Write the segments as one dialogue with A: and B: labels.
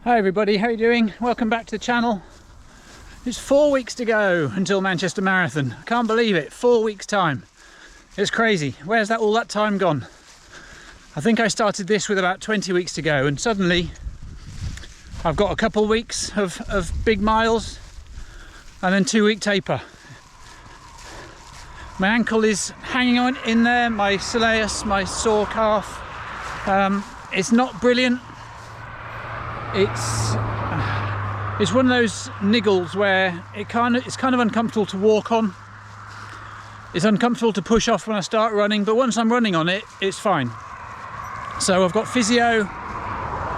A: Hi everybody, how are you doing? Welcome back to the channel. It's 4 weeks to go until Manchester Marathon. I can't believe it, 4 weeks time. It's crazy. Where's all that time gone? I think I started this with about 20 weeks to go and suddenly I've got a couple weeks of big miles and then 2 week taper. My ankle is hanging on in there, my soleus, my sore calf. It's not brilliant. It's one of those niggles where it's kind of uncomfortable to walk on. It's uncomfortable to push off when I start running, but once I'm running on it, it's fine. So I've got physio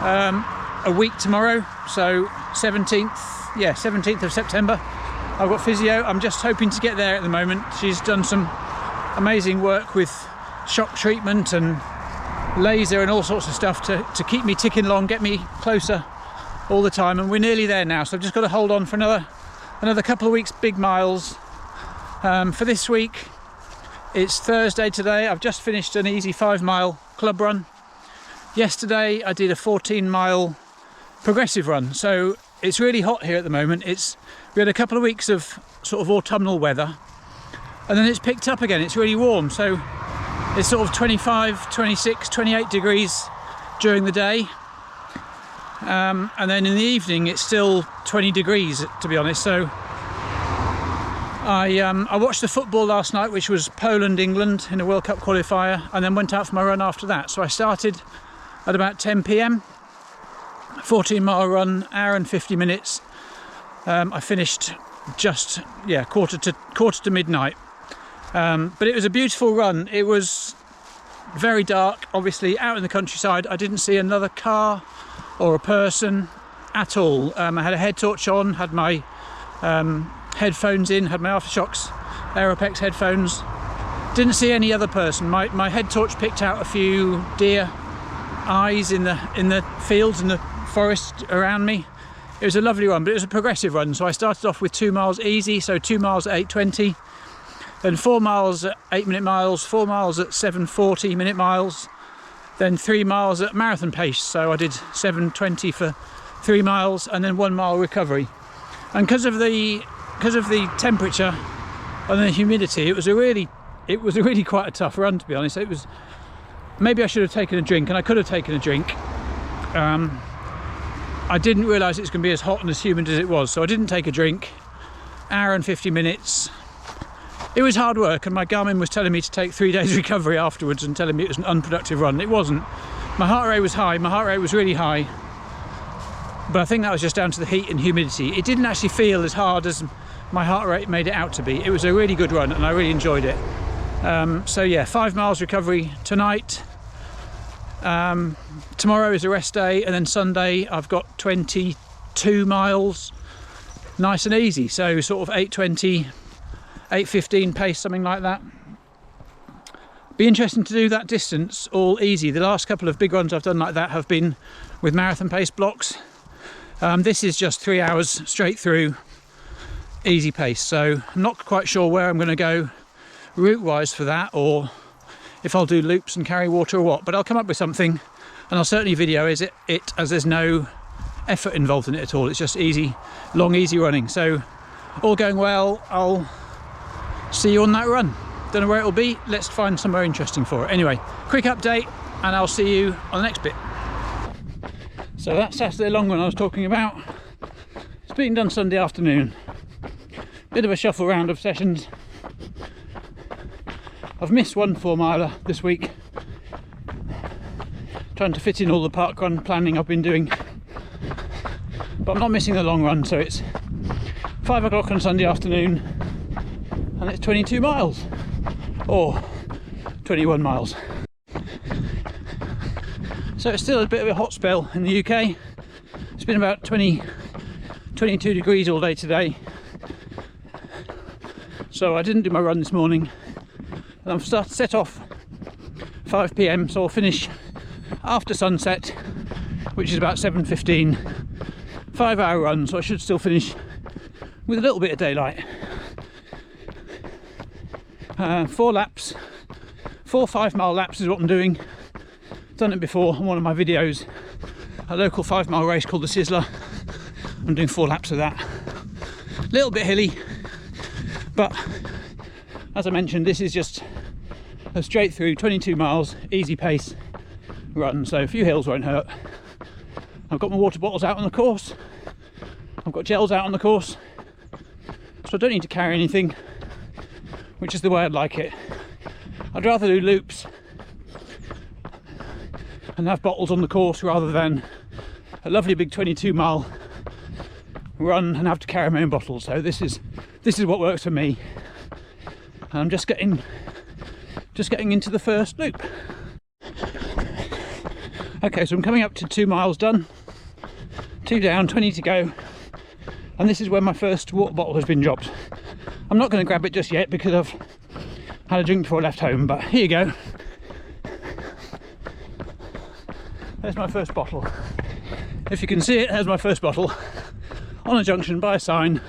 A: a week tomorrow, so 17th of September. I've got physio. I'm just hoping to get there at the moment. She's done some amazing work with shock treatment and laser and all sorts of stuff to keep me ticking along, get me closer all the time, and we're nearly there now, so I've just got to hold on for another couple of weeks, big miles. For this week, it's Thursday today. I've just finished an easy 5-mile club run. Yesterday I did a 14-mile progressive run, so it's really hot here at the moment. We had a couple of weeks of sort of autumnal weather and then it's picked up again. It's really warm, so it's sort of 25, 26, 28 degrees during the day. And then in the evening it's still 20 degrees, to be honest. So I watched the football last night, which was Poland-England in a World Cup qualifier, and then went out for my run after that. So I started at about 10 p.m, 14-mile run, hour and 50 minutes. I finished just, quarter to midnight. But it was a beautiful run. It was very dark, obviously, out in the countryside. I didn't see another car or a person at all. I had a head torch on, had my headphones in, had my Aftershokz Aeropex headphones. Didn't see any other person. My head torch picked out a few deer eyes in the fields and the forest around me. It was a lovely run, but it was a progressive run. So I started off with 2 miles easy, so 2 miles at 8:20. Then 4 miles at 8-minute miles, 4 miles at 7:40-minute miles, then 3 miles at marathon pace. So I did 7:20 for 3 miles and then 1 mile recovery. And because of the temperature and the humidity, it was a really quite a tough run, to be honest. Maybe I should have taken a drink, and I could have taken a drink. I didn't realise it was going to be as hot and as humid as it was, so I didn't take a drink. Hour and 50 minutes. It was hard work, and my Garmin was telling me to take 3 days recovery afterwards and telling me it was an unproductive run. It wasn't. My heart rate was high, my heart rate was really high, but I think that was just down to the heat and humidity. It didn't actually feel as hard as my heart rate made it out to be. It was a really good run and I really enjoyed it. So yeah, 5 miles recovery tonight. Tomorrow is a rest day, and then Sunday I've got 22 miles, nice and easy. So sort of 8:20, 8:15 pace, something like that. Be interesting to do that distance all easy. The last couple of big runs I've done like that have been with marathon pace blocks. This is just 3 hours straight through, easy pace. So I'm not quite sure where I'm going to go route wise for that, or if I'll do loops and carry water or what, but I'll come up with something, and I'll certainly video it as there's no effort involved in it at all. It's just easy, long, easy running. So all going well, I'll see you on that run. Don't know where it'll be. Let's find somewhere interesting for it. Anyway, quick update, and I'll see you on the next bit. So that Saturday long run I was talking about, it's being done Sunday afternoon. Bit of a shuffle round of sessions. I've missed 1 4-miler this week, trying to fit in all the park run planning I've been doing, but I'm not missing the long run. So it's 5 o'clock on Sunday afternoon and it's 22 miles or 21 miles. So it's still a bit of a hot spell in the UK. It's been about 22 degrees all day today, so I didn't do my run this morning. I'm set off 5 p.m, so I'll finish after sunset, which is about 7:15. 5-hour run, so I should still finish with a little bit of daylight. 4 laps, 4 5-mile laps is what I'm doing. Done it before on one of my videos. a local 5-mile race called the Sizzler. I'm doing 4 laps of that. A little bit hilly, but as I mentioned, this is just a straight through 22 miles, easy pace run, so a few hills won't hurt. I've got my water bottles out on the course, I've got gels out on the course, so I don't need to carry anything, which is the way I'd like it. I'd rather do loops and have bottles on the course rather than a lovely big 22-mile run and have to carry my own bottles. So this is what works for me. I'm just getting into the first loop. Okay, so I'm coming up to 2 miles done, 2 down, 20 to go, and this is where my first water bottle has been dropped. I'm not going to grab it just yet because I've had a drink before I left home, but here you go. There's my first bottle. If you can see it, there's my first bottle on a junction by a sign.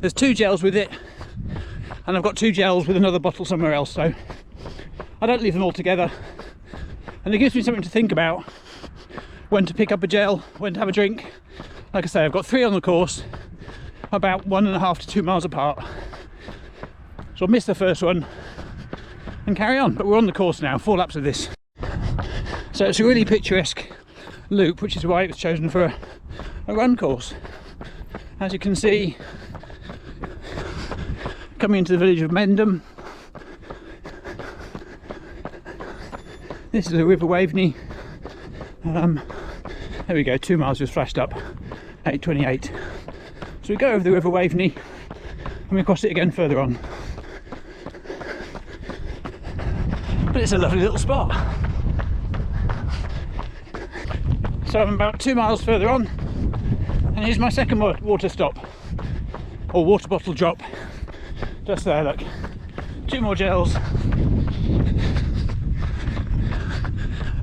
A: There's 2 gels with it, and I've got 2 gels with another bottle somewhere else, so I don't leave them all together, and it gives me something to think about when to pick up a gel, when to have a drink. Like I say, I've got 3 on the course, about 1.5 to 2 miles apart, so I'll miss the first one and carry on. But we're on the course now, 4 laps of this. So it's a really picturesque loop, which is why it was chosen for a run course. As you can see, coming into the village of Mendham, this is the River Waveney. There we go, 2 miles just flashed up, 8:28. So we go over the River Waveney and we cross it again further on. But it's a lovely little spot. So I'm about 2 miles further on, and here's my second water stop, or water bottle drop. Just there, look. 2 more gels.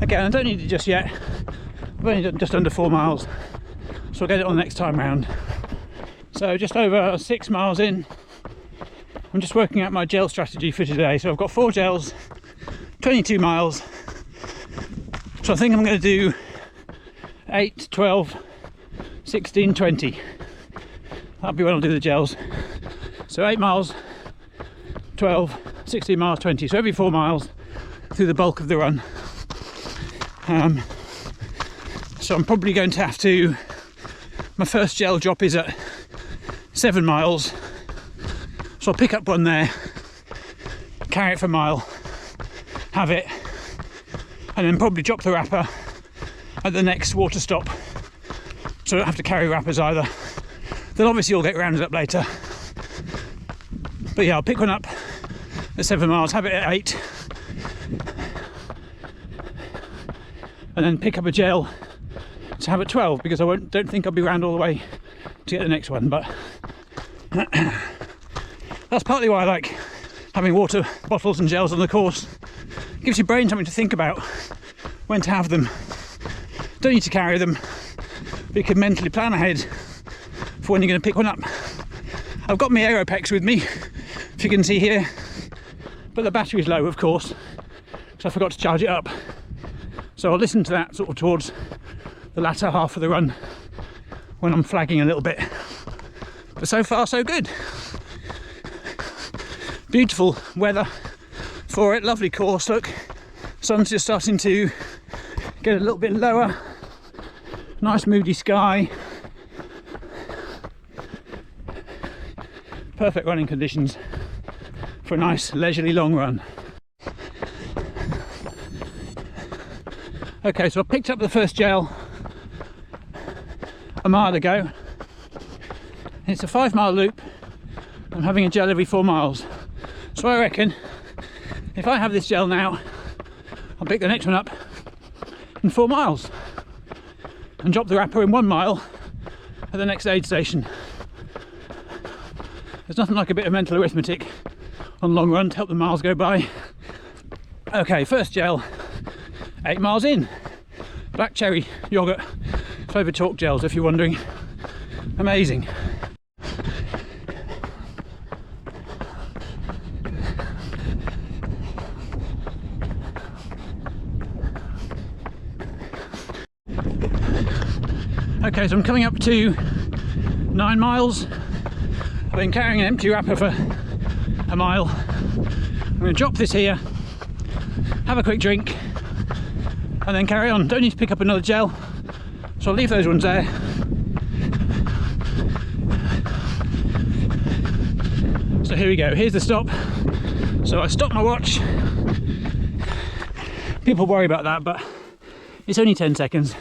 A: Again, I don't need it just yet. I've only done just under 4 miles, so I'll get it on the next time round. So just over 6 miles in, I'm just working out my gel strategy for today. So I've got 4 gels, 22 miles. So I think I'm going to do 8, 12, 16, 20. That'll be when I'll do the gels. So 8 miles, 12, 16 miles, 20. So every 4 miles through the bulk of the run. So I'm probably going to have to, my first gel drop is at 7 miles. So I'll pick up one there, carry it for a mile, have it, and then probably drop the wrapper at the next water stop, so I don't have to carry wrappers either. They'll obviously all get rounded up later, but yeah, I'll pick one up at 7 miles, have it at 8, and then pick up a gel to have at 12, because I don't think I'll be round all the way to get the next one. But that's partly why I like having water bottles and gels on the course. It gives your brain something to think about when to have them. Don't need to carry them, but you can mentally plan ahead for when you're going to pick one up. I've got my Aeropex with me, if you can see here, but the battery's low, of course, because I forgot to charge it up. So I'll listen to that sort of towards the latter half of the run when I'm flagging a little bit. But so far so good. Beautiful weather for it, lovely course, look. Sun's just starting to get a little bit lower. Nice moody sky. Perfect running conditions for a nice leisurely long run. Okay, so I picked up the first gel a mile ago. It's a 5-mile loop. I'm having a gel every 4 miles. So I reckon if I have this gel now, I'll pick the next one up in 4 miles and drop the wrapper in 1 mile at the next aid station. There's nothing like a bit of mental arithmetic on long run to help the miles go by. Okay, first gel, 8 miles in. Black cherry yoghurt flavoured chalk gels, if you're wondering. Amazing. Okay, so I'm coming up to 9 miles. I've been carrying an empty wrapper for a mile. I'm going to drop this here, have a quick drink, and then carry on. Don't need to pick up another gel, so I'll leave those ones there. So here we go, here's the stop. So I stopped my watch. People worry about that, but it's only 10 seconds.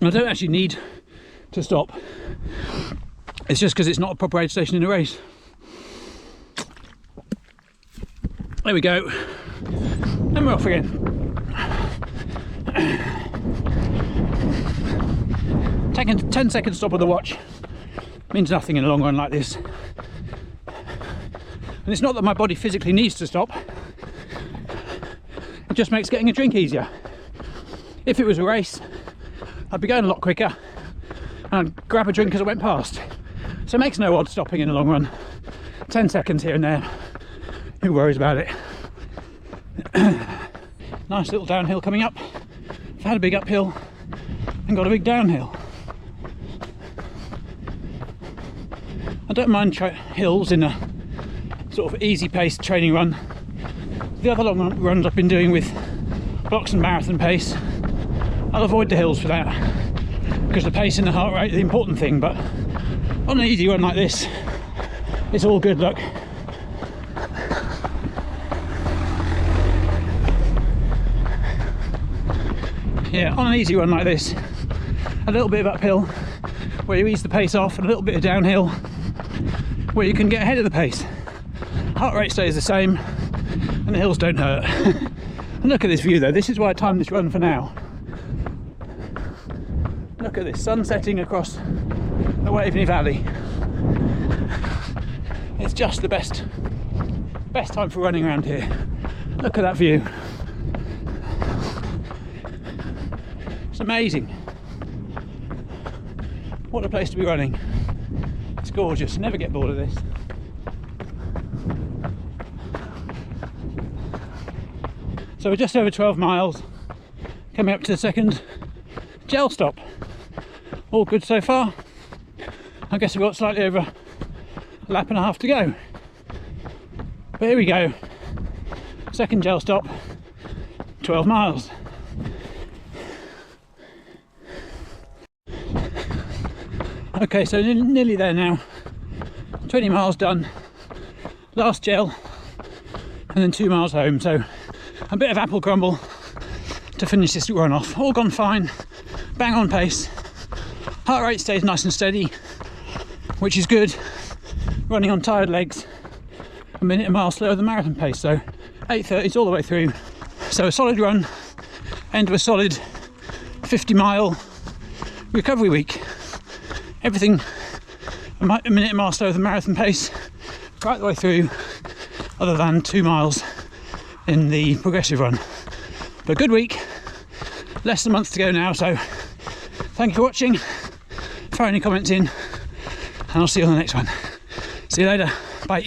A: I don't actually need to stop. It's just because it's not a proper aid station in a race. There we go. And we're off again. Taking a 10-second stop of the watch means nothing in a long run like this. And it's not that my body physically needs to stop. It just makes getting a drink easier. If it was a race, I'd be going a lot quicker and I'd grab a drink as I went past. So it makes no odds stopping in the long run. 10 seconds here and there. Who worries about it? Nice little downhill coming up. I've had a big uphill and got a big downhill. I don't mind hills in a sort of easy paced training run. The other long runs I've been doing with blocks and marathon pace, I'll avoid the hills for that, because the pace and the heart rate are the important thing, but on an easy run like this, it's all good luck. Yeah, on an easy run like this, a little bit of uphill where you ease the pace off, and a little bit of downhill where you can get ahead of the pace. Heart rate stays the same and the hills don't hurt. And look at this view though, this is why I timed this run for now. Look at this, sun setting across the Waveney Valley. It's just the best time for running around here. Look at that view. It's amazing. What a place to be running. It's gorgeous, never get bored of this. So we're just over 12 miles, coming up to the second gel stop. All good so far. I guess we've got slightly over a lap and a half to go. But here we go. Second gel stop, 12 miles. Okay, so nearly there now. 20 miles done. Last gel, and then 2 miles home. So a bit of apple crumble to finish this run off. All gone fine, bang on pace. Heart rate stays nice and steady, which is good. Running on tired legs, a minute a mile slower than marathon pace, so 8:30s all the way through. So a solid run, end of a solid 50-mile recovery week. Everything a minute a mile slower than marathon pace, right the way through, other than 2 miles in the progressive run. But a good week, less than a month to go now, so thank you for watching. Throw any comments in and I'll see you on the next one. See you later, bye.